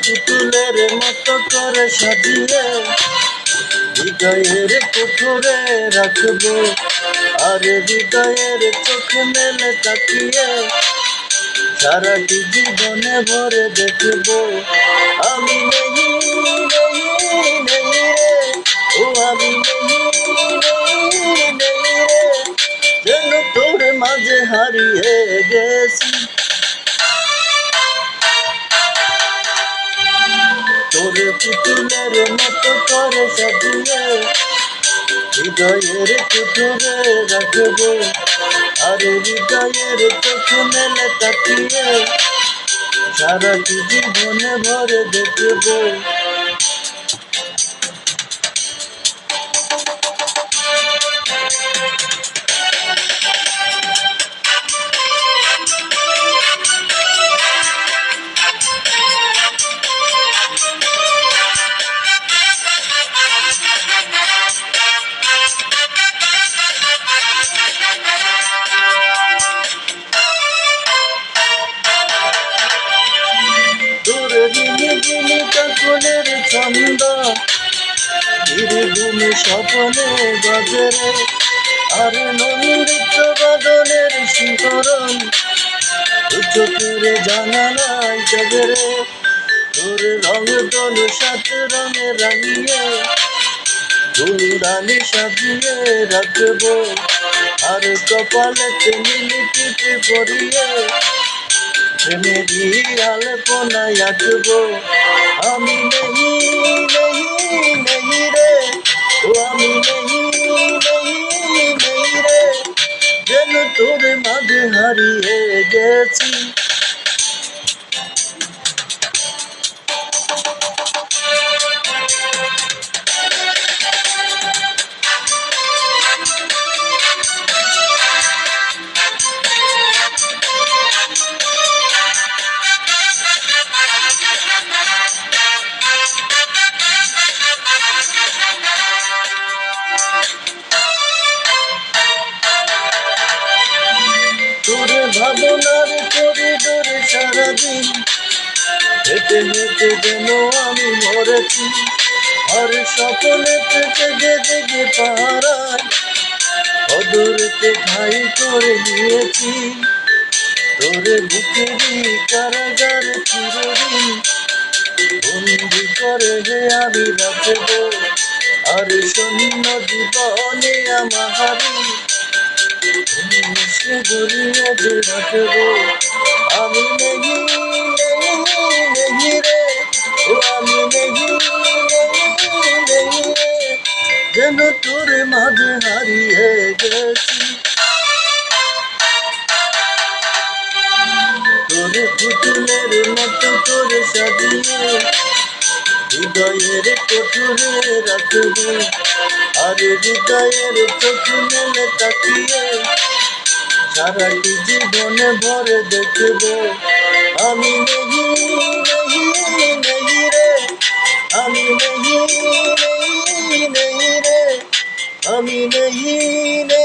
পুতুলের মতো করে সাজিয়ে হৃদয়ের কোঠরে রাখবো, আর হৃদয়ের চোখ মেলে তাকিয়ে সারাটি জীবনে ভরে দেখবো। আমি নেই নেই নেই রে, ও আমি নেই নেই নেই রে, যেন তোর মাঝে হারিয়ে গেছি। তোর পুতুলের মতো করে সাজিয়ে হৃদয়ের কোঠরে রাখবো, আর হৃদয়ের চোখ মেলে তাকিয়ে সারাটি জীবনে ভরে দেখবো। রিনি কাকুলের ছন্দ নির্গুণে স্বপনে বাজরে, আর নৃত্য বাদনের শিহরণ চোখের জানা নাই জগরে। তোর রং দল সাত রঙে রাঙিয়ে ফুলদানি সাজিয়ে রাখবো, আর কপালেতে নীলি টিপে পরিয়ে প্রেমেরই আলপনায় আঁকবো। আমি নেই নেই নেই রে, ও আমি নেই নেই নেই রে, যেন তোর মাঝে হারিয়ে গেছি। তোর ভাবনার করিডোরে সারাদিন হেঁটে হেঁটে যেন আমি মরেছি, আর স্বপ্নেতে জেগে জেগে পাহারায় অদূরেতে ঠাই করে নিয়েছি। তোর বুকেরই কারাগারে চিরদিন বন্দি করে হে আমি রাখবো, আর শূন্য জীবনে আমারি সে জড়িয়ে যে রাখবো। আমি নেই নেই নেই রে, ও আমি নেই নেই নেই রে, যেন তোর মাঝে হারিয়ে গেছি। তোর পুতুলের মতো করে সাজিয়ে হৃদয়ের কোঠরে রাখবো, আর হৃদয়ের চোখ মেলে তাকিয়ে সারাটি জীবনে ভরে দেখবো। আমি নেই নেই নেই রে, আমি নেই নেই নেই রে, আমি নেই নেই।